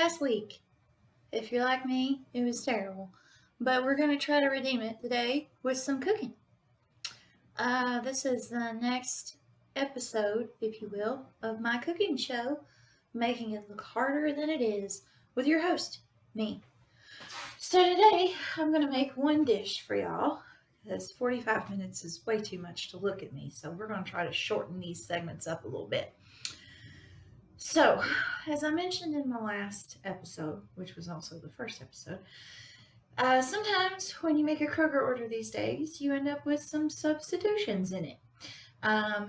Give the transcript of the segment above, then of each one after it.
last week. If you're like me, it was terrible. But we're going to try to redeem it today with some cooking. This is the next episode, if you will, of my cooking show, Making It Look Harder Than It Is, with your host, me. So today, I'm going to make one dish for y'all, because 45 minutes is way too much to look at me, so we're going to try to shorten these segments up a little bit. So, as I mentioned in my last episode, which was also the first episode, sometimes when you make a Kroger order these days, you end up with some substitutions in it.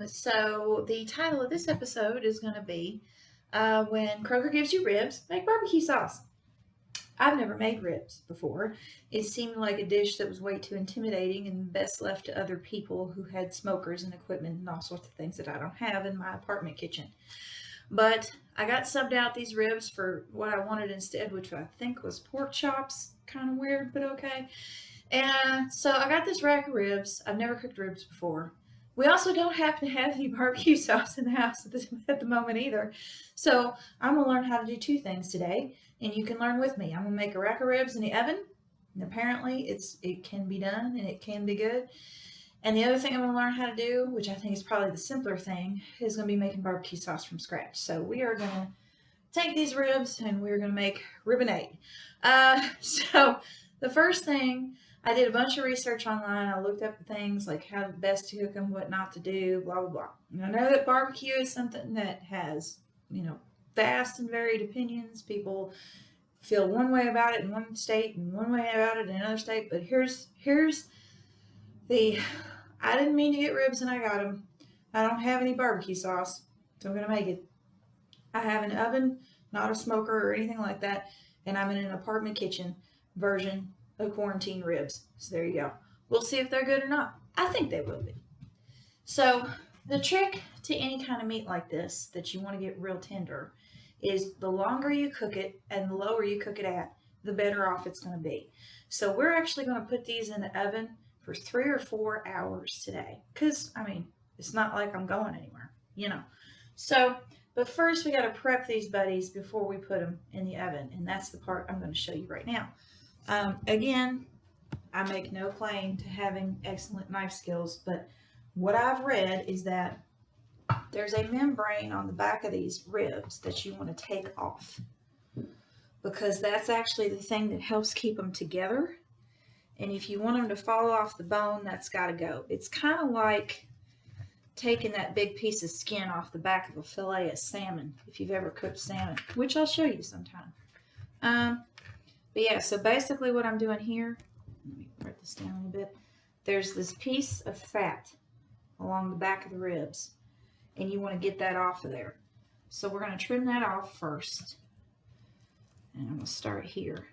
So the title of this episode is going to be When Kroger Gives You Ribs, Make Barbecue Sauce. I've never made ribs before. It seemed like a dish that was way too intimidating and best left to other people who had smokers and equipment and all sorts of things that I don't have in my apartment kitchen. But I got subbed out these ribs for what I wanted instead, which I think was pork chops. Kind of weird, but okay. And so I got this rack of ribs. I've never cooked ribs before. We also don't happen to have any barbecue sauce in the house at the moment either. So I'm going to learn how to do two things today, and you can learn with me. I'm going to make a rack of ribs in the oven, and apparently it can be done, and it can be good. And the other thing I'm going to learn how to do, which I think is probably the simpler thing, is going to be making barbecue sauce from scratch. So we are going to take these ribs and we're going to make ribonade. So the first thing, I did a bunch of research online. I looked up things like how best to cook them, what not to do, blah, blah, blah. And I know that barbecue is something that has, vast and varied opinions. People feel one way about it in one state and one way about it in another state. But here's I didn't mean to get ribs and I got them. I don't have any barbecue sauce, so I'm going to make it. I have an oven, not a smoker or anything like that, and I'm in an apartment kitchen version of quarantine ribs. So there you go. We'll see if they're good or not. I think they will be. So the trick to any kind of meat like this that you want to get real tender is the longer you cook it and the lower you cook it at, the better off it's going to be. So we're actually going to put these in the oven for 3 or 4 hours today. Because, it's not like I'm going anywhere, So, but first we got to prep these buddies before we put them in the oven. And that's the part I'm going to show you right now. Again, I make no claim to having excellent knife skills, but what I've read is that there's a membrane on the back of these ribs that you want to take off. Because that's actually the thing that helps keep them together. And if you want them to fall off the bone, that's got to go. It's kind of like taking that big piece of skin off the back of a fillet of salmon, if you've ever cooked salmon, which I'll show you sometime. But yeah, so basically what I'm doing here, let me write this down a little bit. There's this piece of fat along the back of the ribs, and you want to get that off of there. So we're going to trim that off first. And I'm going to start here.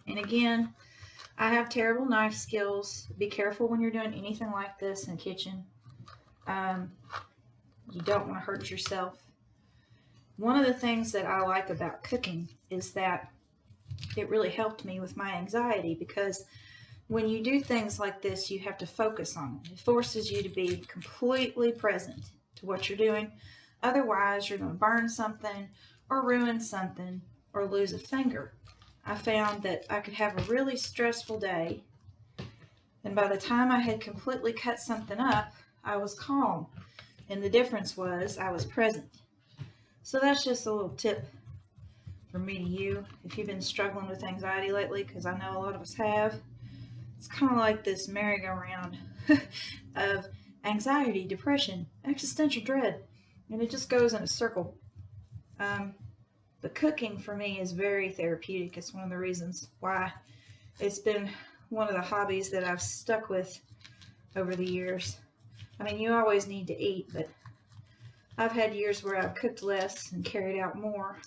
And again, I have terrible knife skills. Be careful when you're doing anything like this in the kitchen. You don't want to hurt yourself. One of the things that I like about cooking is that it really helped me with my anxiety, because when you do things like this, you have to focus on it. It forces you to be completely present to what you're doing. Otherwise, you're going to burn something or ruin something or lose a finger. I found that I could have a really stressful day, and by the time I had completely cut something up, I was calm, and the difference was I was present. So that's just a little tip from me to you if you've been struggling with anxiety lately, because I know a lot of us have. It's kind of like this merry-go-round of anxiety, depression, existential dread, and it just goes in a circle. But cooking for me is very therapeutic. It's one of the reasons why it's been one of the hobbies that I've stuck with over the years. You always need to eat, but I've had years where I've cooked less and carried out more.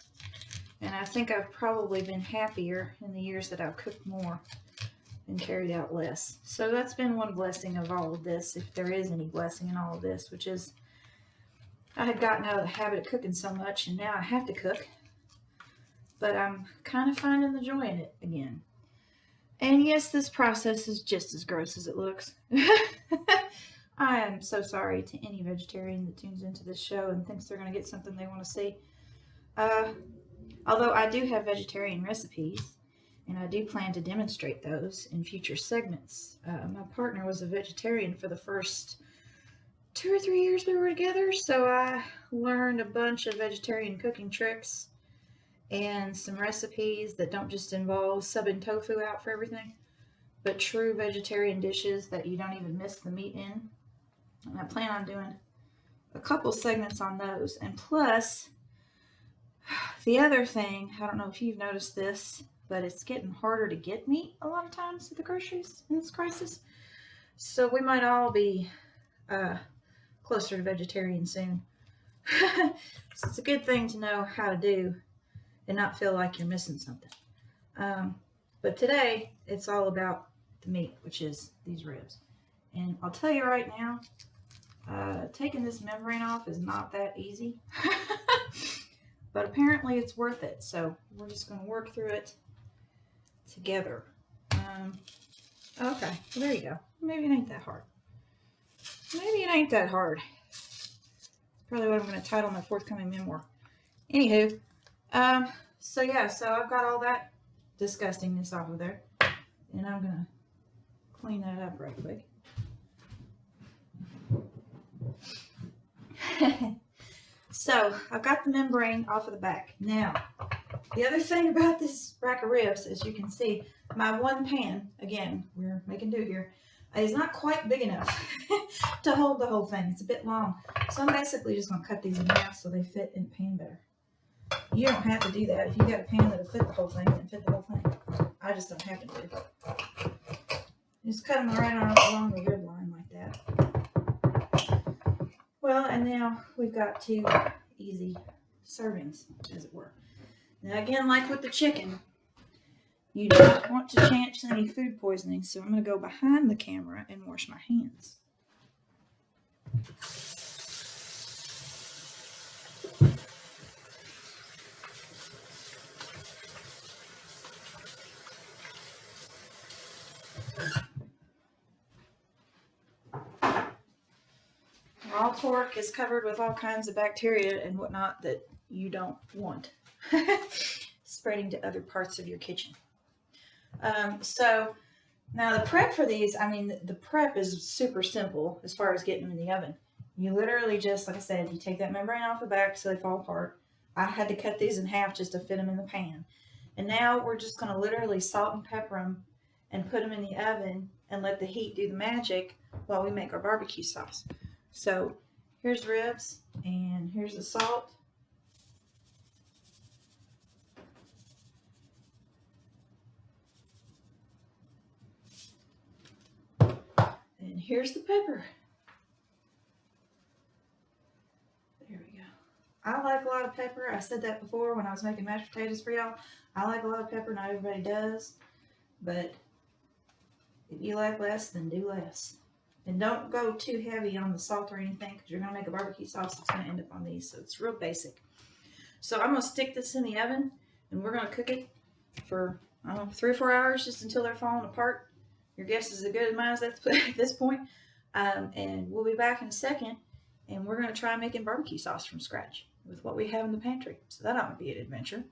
And I think I've probably been happier in the years that I've cooked more and carried out less. So that's been one blessing of all of this, if there is any blessing in all of this, which is I had gotten out of the habit of cooking so much, and now I have to cook. But I'm kind of finding the joy in it again. And yes, this process is just as gross as it looks. I am so sorry to any vegetarian that tunes into this show and thinks they're going to get something they want to see. Although I do have vegetarian recipes, and I do plan to demonstrate those in future segments. My partner was a vegetarian for the first 2 or 3 years we were together, so I learned a bunch of vegetarian cooking tricks and some recipes that don't just involve subbing tofu out for everything, but true vegetarian dishes that you don't even miss the meat in. And I plan on doing a couple segments on those. And plus, the other thing, I don't know if you've noticed this, but it's getting harder to get meat a lot of times at the groceries in this crisis. So we might all be closer to vegetarian soon. So it's a good thing to know how to do and not feel like you're missing something. But today, it's all about the meat, which is these ribs. And I'll tell you right now, taking this membrane off is not that easy. But apparently it's worth it. So we're just going to work through it together. Okay, well, there you go. Maybe it ain't that hard. Maybe it ain't that hard. Probably what I'm going to title my forthcoming memoir. Anywho, so I've got all that disgustingness off of there. And I'm going to clean that up right quick. So I've got the membrane off of the back. Now, the other thing about this rack of ribs, as you can see, my one pan, again, we're making do here, is not quite big enough to hold the whole thing. It's a bit long. So I'm basically just going to cut these in half so they fit in the pan better. You don't have to do that. If you got a pan that'll fit the whole thing, then fit the whole thing. I just don't happen to. Just cut them right along the rib line like that. Well, and now we've got 2 easy servings, as it were. Now again, like with the chicken, you don't want to chance any food poisoning, so I'm going to go behind the camera and wash my hands. Raw pork is covered with all kinds of bacteria and whatnot that you don't want spreading to other parts of your kitchen. So now the prep for these, the prep is super simple as far as getting them in the oven. You literally just, like I said, you take that membrane off the back so they fall apart. I had to cut these in half just to fit them in the pan. And now we're just going to literally salt and pepper them and put them in the oven and let the heat do the magic while we make our barbecue sauce. So here's the ribs and here's the salt. And here's the pepper. There we go. I like a lot of pepper. I said that before when I was making mashed potatoes for y'all. I like a lot of pepper. Not everybody does. But if you like less, then do less. And don't go too heavy on the salt or anything because you're going to make a barbecue sauce that's going to end up on these. So it's real basic. So I'm going to stick this in the oven and we're going to cook it for 3 or 4 hours just until they're falling apart. Your guess is as good as mine at this point. And we'll be back in a second and we're going to try making barbecue sauce from scratch with what we have in the pantry. So that ought to be an adventure.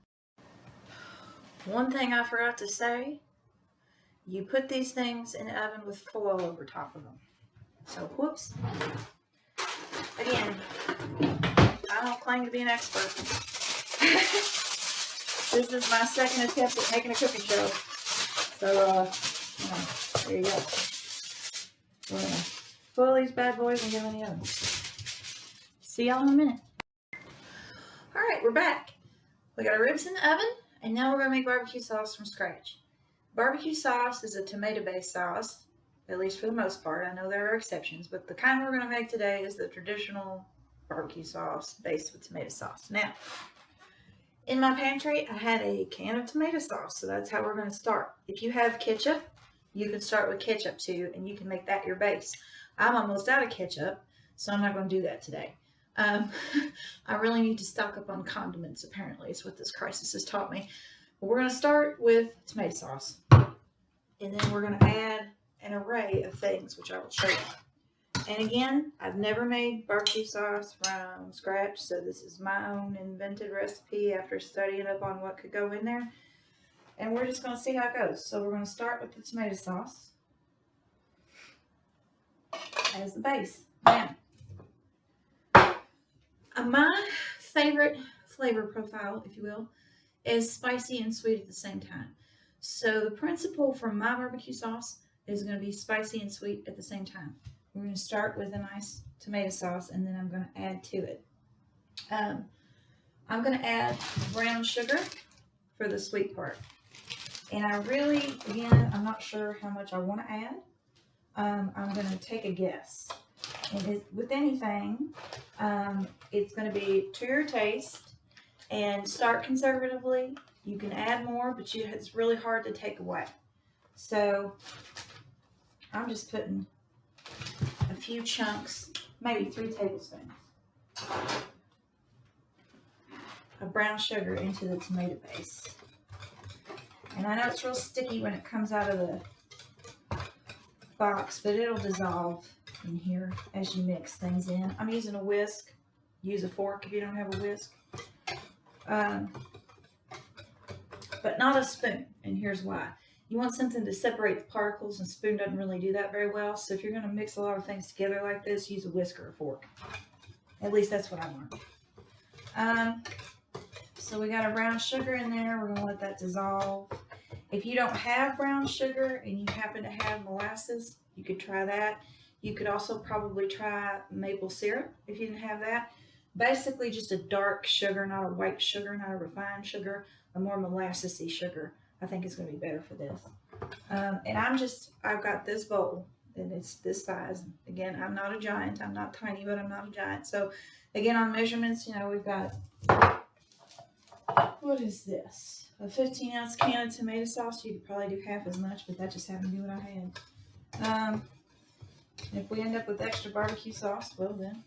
One thing I forgot to say, you put these things in the oven with foil over top of them. So, whoops. Again, I don't claim to be an expert. This is my second attempt at making a cooking show. So, there you go. We're going to foil these bad boys and get them in the oven. See y'all in a minute. Alright, we're back. We got our ribs in the oven, and now we're going to make barbecue sauce from scratch. Barbecue sauce is a tomato-based sauce. At least for the most part. I know there are exceptions, but the kind we're going to make today is the traditional barbecue sauce based with tomato sauce. Now, in my pantry, I had a can of tomato sauce, so that's how we're going to start. If you have ketchup, you can start with ketchup too, and you can make that your base. I'm almost out of ketchup, so I'm not going to do that today. I really need to stock up on condiments, apparently. It's what this crisis has taught me. But we're going to start with tomato sauce, and then we're going to add an array of things, which I will show you. And again, I've never made barbecue sauce from scratch, so this is my own invented recipe after studying up on what could go in there. And we're just going to see how it goes. So we're going to start with the tomato sauce as the base. Now, my favorite flavor profile, if you will, is spicy and sweet at the same time. So the principle for my barbecue sauce is going to be spicy and sweet at the same time. We're going to start with a nice tomato sauce, and then I'm going to add to it. I'm going to add brown sugar for the sweet part. And I really, again, I'm not sure how much I want to add. I'm going to take a guess. And with anything, it's going to be to your taste. And start conservatively. You can add more, but it's really hard to take away. So I'm just putting a few chunks, maybe 3 tablespoons of brown sugar into the tomato base. And I know it's real sticky when it comes out of the box, but it'll dissolve in here as you mix things in. I'm using a whisk. Use a fork if you don't have a whisk. But not a spoon, and here's why. You want something to separate the particles, and a spoon doesn't really do that very well. So if you're going to mix a lot of things together like this, use a whisk or a fork. At least that's what I learned. So we got our brown sugar in there. We're going to let that dissolve. If you don't have brown sugar and you happen to have molasses, you could try that. You could also probably try maple syrup if you didn't have that. Basically just a dark sugar, not a white sugar, not a refined sugar, a more molassesy sugar. I think is going to be better for this. And I've got this bowl, and it's this size. Again, I'm not a giant. I'm not tiny, but I'm not a giant. So again, on measurements, we've got, what is this? A 15-ounce can of tomato sauce. You could probably do half as much, but that just happened to be what I had. If we end up with extra barbecue sauce, well then,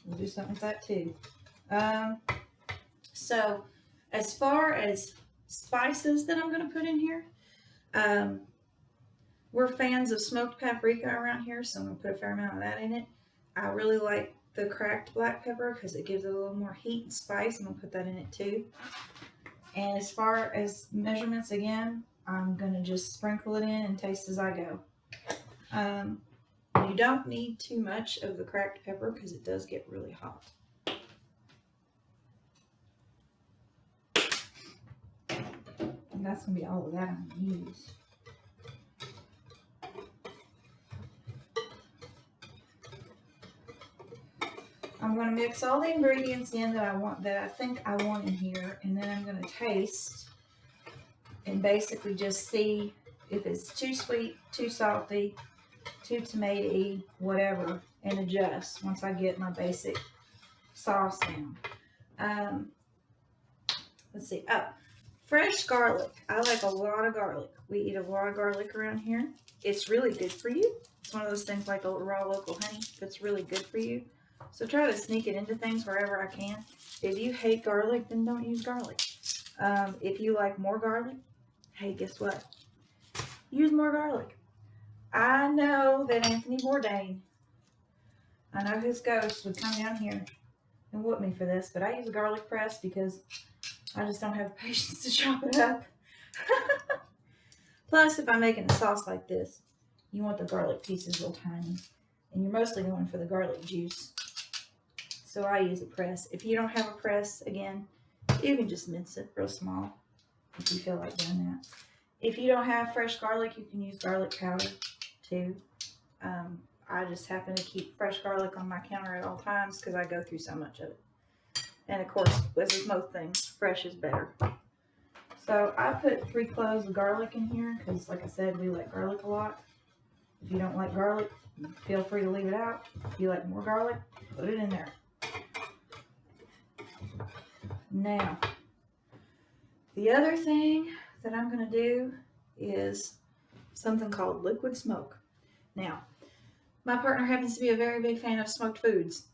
we'll do something with that too. So as far as spices that I'm going to put in here, we're fans of smoked paprika around here, so I'm going to put a fair amount of that in it. I really like the cracked black pepper because it gives it a little more heat and spice. I'm going to put that in it too. And as far as measurements, again, I'm going to just sprinkle it in and taste as I go. You don't need too much of the cracked pepper because it does get really hot. And that's going to be all of that I'm going to use. I'm going to mix all the ingredients in that I think I want in here, and then I'm going to taste and basically just see if it's too sweet, too salty, too tomatoey, whatever, and adjust once I get my basic sauce down. Let's see. Oh, fresh garlic. I like a lot of garlic. We eat a lot of garlic around here. It's really good for you. It's one of those things like a raw local honey that's really good for you. So try to sneak it into things wherever I can. If you hate garlic, then don't use garlic. If you like more garlic, hey, guess what? Use more garlic. I know that Anthony Bourdain, I know his ghost would come down here and whoop me for this, but I use a garlic press because I just don't have the patience to chop it up. Plus, if I'm making a sauce like this, you want the garlic pieces real tiny, and you're mostly going for the garlic juice. So I use a press. If you don't have a press, again, you can just mince it real small if you feel like doing that. If you don't have fresh garlic, you can use garlic powder too. I just happen to keep fresh garlic on my counter at all times because I go through so much of it. And of course, as with most things, fresh is better. So I put 3 cloves of garlic in here because, like I said, we like garlic a lot. If you don't like garlic, feel free to leave it out. If you like more garlic, put it in there. Now, the other thing that I'm going to do is something called liquid smoke. Now, my partner happens to be a very big fan of smoked foods,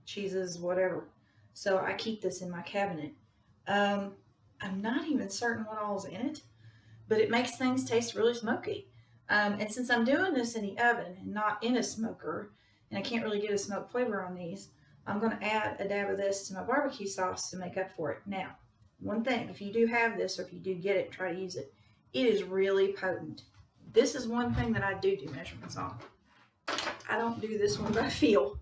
cheeses, whatever. So I keep this in my cabinet. I'm not even certain what all's in it, but it makes things taste really smoky. And since I'm doing this in the oven and not in a smoker, and I can't really get a smoked flavor on these, I'm going to add a dab of this to my barbecue sauce to make up for it. Now, one thing, if you do have this or if you do get it, try to use it. It is really potent. This is one thing that I do measurements on. I don't do this one by feel.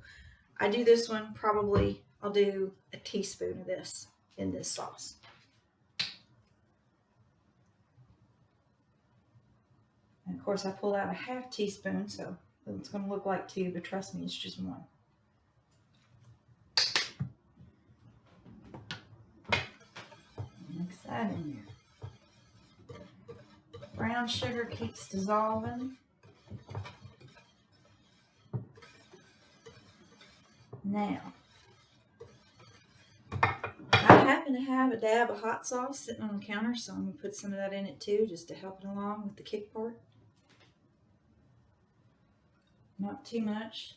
I do this one probably, I'll do a teaspoon of this in this sauce. And of course I pulled out a half teaspoon, so it's going to look like 2, but trust me, it's just 1. Mix that in there. Brown sugar keeps dissolving. Now, I happen to have a dab of hot sauce sitting on the counter, so I'm going to put some of that in it too, just to help it along with the kick part. Not too much.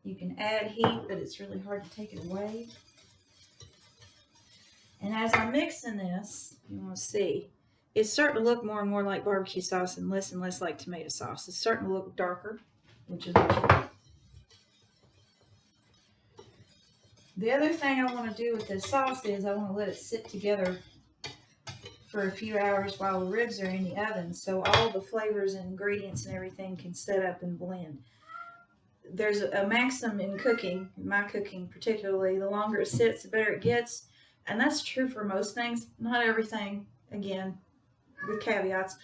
You can add heat, but it's really hard to take it away. And as I'm mixing this, you want to see, it's starting to look more and more like barbecue sauce and less like tomato sauce. It's starting to look darker, which is what you want. The other thing I want to do with this sauce is I want to let it sit together for a few hours while the ribs are in the oven, so all the flavors and ingredients and everything can set up and blend. There's a maxim in cooking, my cooking particularly, the longer it sits, the better it gets. And that's true for most things. Not everything, again, with caveats.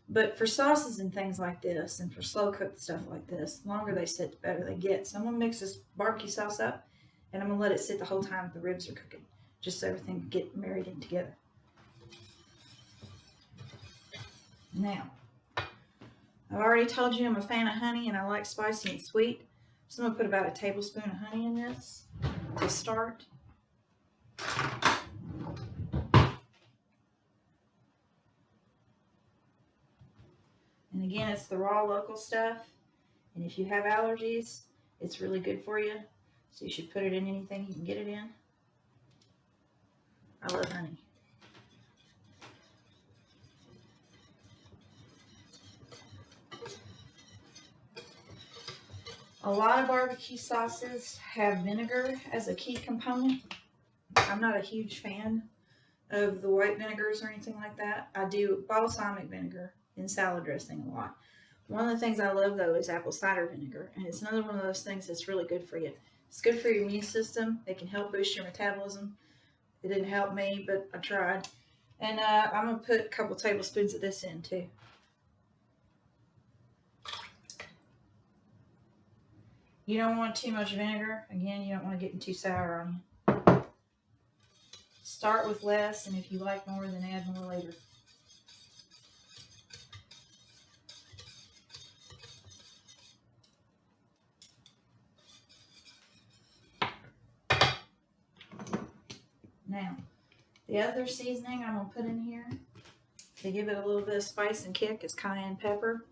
But for sauces and things like this, and for slow cooked stuff like this, the longer they sit, the better they get. So I'm going to mix this barbecue sauce up, and I'm going to let it sit the whole time the ribs are cooking, just so everything can get married in together. Now, I've already told you I'm a fan of honey, and I like spicy and sweet. So I'm going to put about a tablespoon of honey in this to start. And again, it's the raw local stuff. And if you have allergies, it's really good for you. So you should put it in anything you can get it in. I love honey. A lot of barbecue sauces have vinegar as a key component. I'm not a huge fan of the white vinegars or anything like that. I do balsamic vinegar in salad dressing a lot. One of the things I love though is apple cider vinegar, and it's another one of those things that's really good for you. It's good for your immune system. It can help boost your metabolism. It didn't help me, but I tried. And I'm going to put a couple tablespoons of this in too. You don't want too much vinegar. Again, you don't want to get too sour on you. Start with less, and if you like more, then add more later. Now, the other seasoning I'm going to put in here to give it a little bit of spice and kick is cayenne pepper.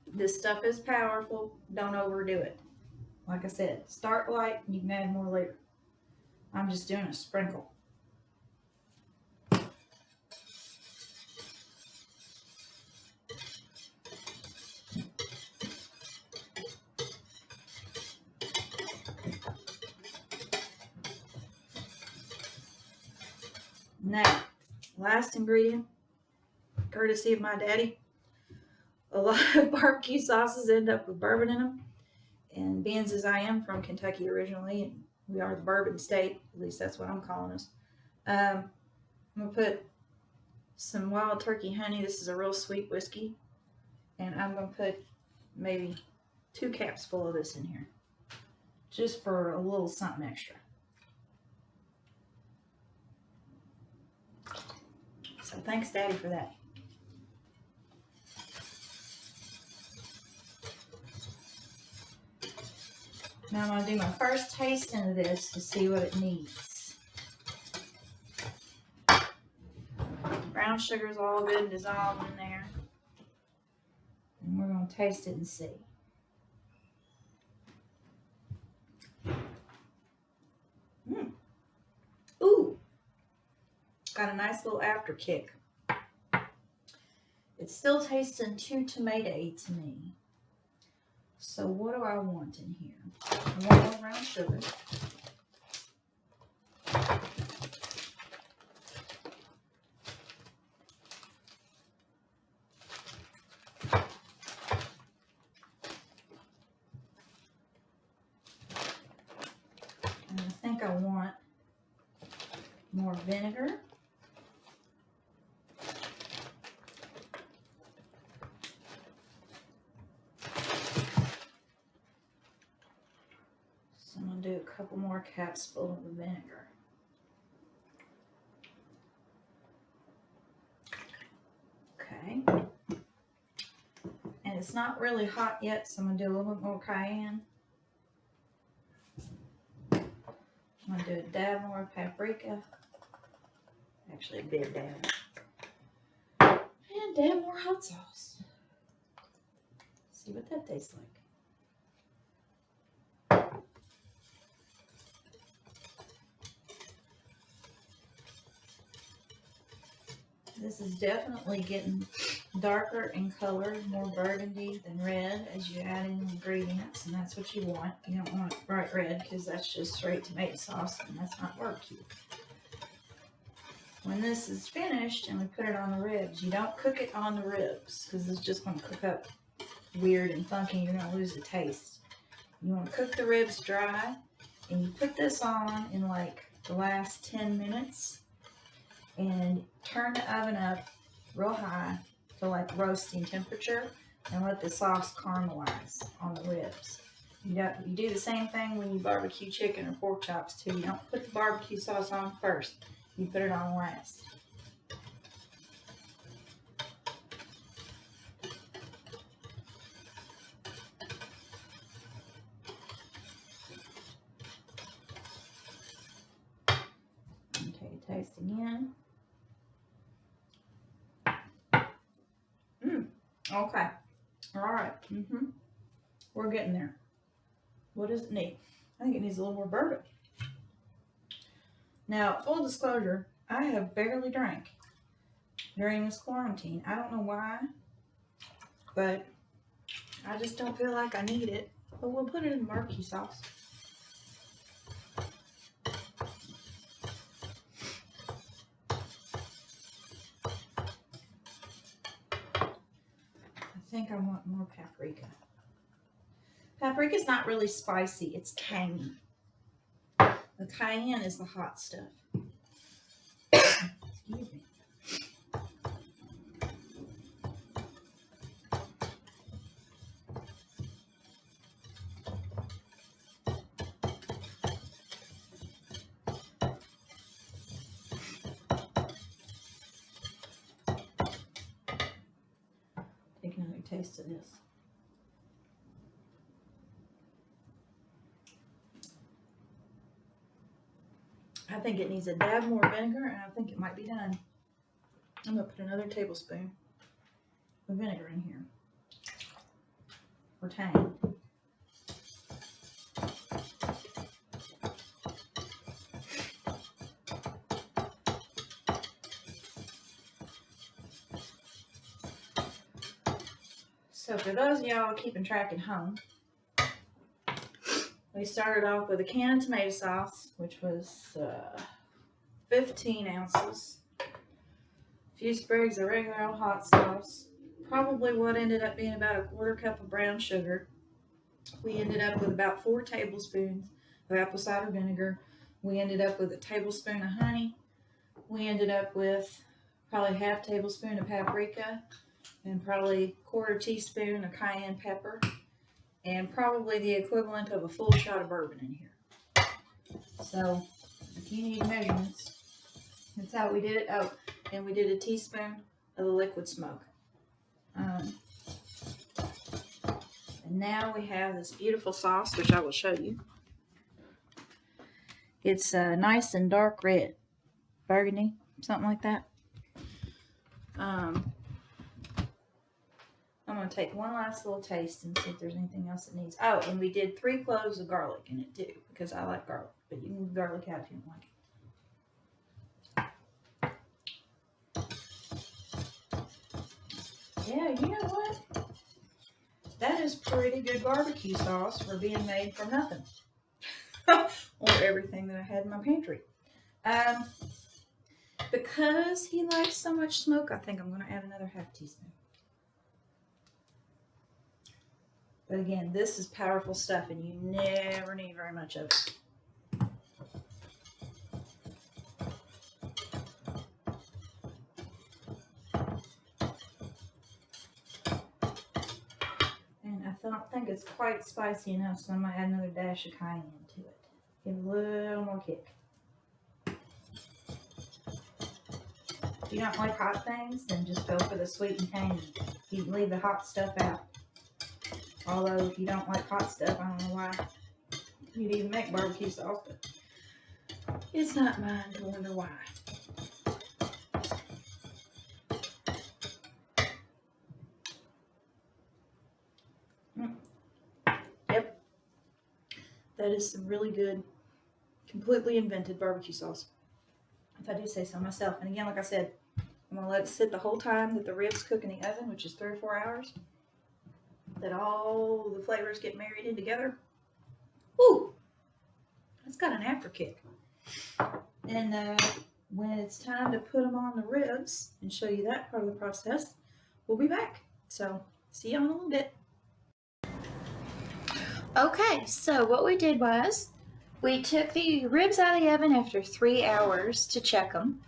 This stuff is powerful. Don't overdo it. Like I said, start light and you can add more later. I'm just doing a sprinkle. Now, last ingredient, courtesy of my daddy. A lot of barbecue sauces end up with bourbon in them. And being as I am from Kentucky originally, and we are the bourbon state, at least that's what I'm calling us. I'm going to put some wild turkey honey. This is a real sweet whiskey. And I'm going to put maybe 2 caps full of this in here. Just for a little something extra. So thanks, Daddy, for that. Now I'm going to do my first tasting of this to see what it needs. Brown sugar's all good and dissolved in there. And we're going to taste it and see. Ooh. Got a nice little after kick. It's still tasting too tomatoey to me. So what do I want in here? I want more brown sugar. And I think I want more vinegar. So I'm going to do a couple more caps full of the vinegar. Okay. And it's not really hot yet, so I'm going to do a little bit more cayenne. I'm going to do a dab more paprika. Actually, a big dab. And dab more hot sauce. See what that tastes like. This is definitely getting darker in color, more burgundy than red as you add in ingredients, and that's what you want. You don't want it bright red because that's just straight tomato sauce, and that's not barbecue. When this is finished and we put it on the ribs, you don't cook it on the ribs because it's just going to cook up weird and funky. You're going to lose the taste. You want to cook the ribs dry, and you put this on in like the last 10 minutes and turn the oven up real high to like roasting temperature and let the sauce caramelize on the ribs. You do the same thing when you barbecue chicken or pork chops too. You don't put the barbecue sauce on first. You put it on last. Okay, taste again. Okay. All right. We're getting there. What does it need? I think it needs a little more bourbon. Now, full disclosure, I have barely drank during this quarantine. I don't know why, but I just don't feel like I need it. But we'll put it in barbecue sauce. I think I want more paprika. Paprika's not really spicy, it's tangy. The cayenne is the hot stuff. Excuse me. Take another taste of this. I think it needs a dab more vinegar, and I think it might be done. I'm going to put another tablespoon of vinegar in here for tang. So for those of y'all keeping track at home, we started off with a can of tomato sauce, which was 15 ounces, a few sprigs of regular old hot sauce, probably what ended up being about a quarter cup of brown sugar. We ended up with about 4 tablespoons of apple cider vinegar. We ended up with a tablespoon of honey. We ended up with probably half tablespoon of paprika and probably quarter teaspoon of cayenne pepper, and probably the equivalent of a full shot of bourbon in here. So if you need measurements, that's how we did it. Oh, and we did a teaspoon of the liquid smoke. And now we have this beautiful sauce, which I will show you. It's nice and dark red, burgundy, something like that. I'm going to take one last little taste and see if there's anything else it needs. Oh, and we did 3 cloves of garlic in it too, because I like garlic, but you can leave garlic out if you don't like it. Yeah, you know what? That is pretty good barbecue sauce for being made from nothing. Or everything that I had in my pantry. Because he likes so much smoke, I think I'm going to add another half teaspoon. But again, this is powerful stuff and you never need very much of it. And I don't think it's quite spicy enough, so I might add another dash of cayenne to it. Give it a little more kick. If you don't like hot things, then just go for the sweet and tangy. You can leave the hot stuff out. Although if you don't like hot stuff, I don't know why you'd even make barbecue sauce, but it's not mine to wonder why. Yep. That is some really good, completely invented barbecue sauce, if I do say so myself. And again, like I said, I'm going to let it sit the whole time that the ribs cook in the oven, which is 3 or 4 hours. That all the flavors get married in together. Ooh, that's got an after kick. And when it's time to put them on the ribs and show you that part of the process, we'll be back. So see you in a little bit. Okay, so what we did was we took the ribs out of the oven after 3 hours to check them.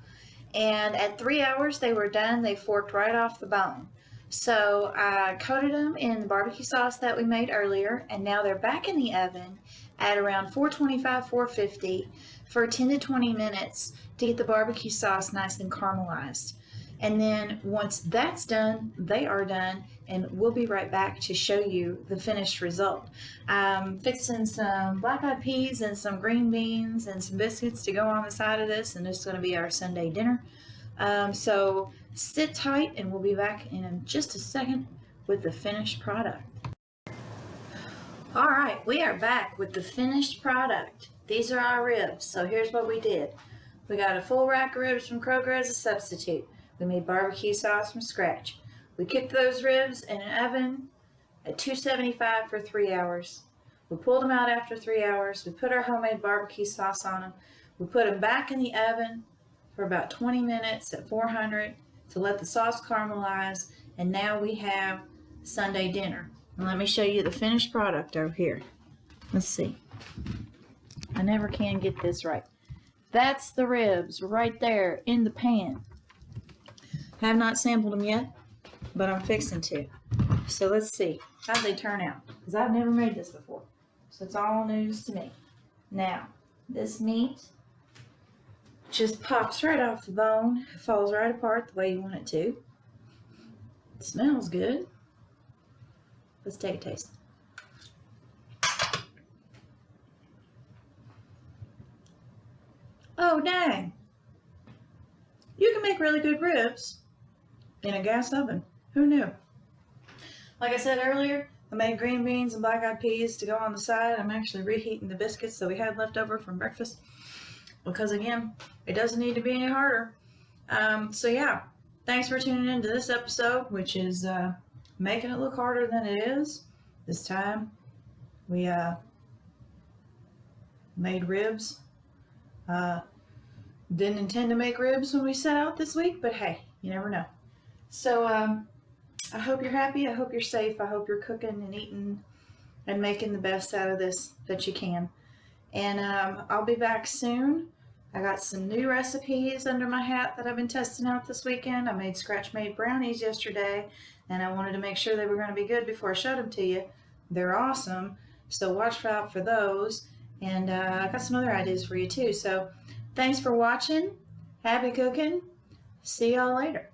And at 3 hours they were done. They forked right off the bone. So I coated them in the barbecue sauce that we made earlier, and now they're back in the oven at around 425, 450 for 10 to 20 minutes to get the barbecue sauce nice and caramelized. And then once that's done, they are done, and we'll be right back to show you the finished result. I'm fixing some black-eyed peas and some green beans and some biscuits to go on the side of this, and this is going to be our Sunday dinner. So sit tight and we'll be back in just a second with the finished product. All right, we are back with the finished product. These are our ribs. So here's what we did. We got a full rack of ribs from Kroger as a substitute. We made barbecue sauce from scratch. We cooked those ribs in an oven at 275 for 3 hours. We pulled them out after 3 hours. We put our homemade barbecue sauce on them. We put them back in the oven for about 20 minutes at 400 to let the sauce caramelize, and now we have Sunday dinner. And let me show you the finished product over here. Let's see. I never can get this right. That's the ribs right there in the pan. I have not sampled them yet, but I'm fixing to. So let's see. How'd they turn out? Because I've never made this before. So it's all news to me. Now, this meat just pops right off the bone. It falls right apart the way you want it to. It smells good. Let's take a taste. Oh, dang. You can make really good ribs in a gas oven. Who knew? Like I said earlier, I made green beans and black-eyed peas to go on the side. I'm actually reheating the biscuits that we had left over from breakfast. Because again, it doesn't need to be any harder. So yeah, thanks for tuning into this episode, which is making it look harder than it is. This time we made ribs. Didn't intend to make ribs when we set out this week, but hey, you never know. So I hope you're happy. I hope you're safe. I hope you're cooking and eating and making the best out of this that you can. And I'll be back soon. I got some new recipes under my hat that I've been testing out this weekend. I made scratch-made brownies yesterday, and I wanted to make sure they were going to be good before I showed them to you. They're awesome, so watch out for those. And I got some other ideas for you too. So thanks for watching. Happy cooking. See y'all later.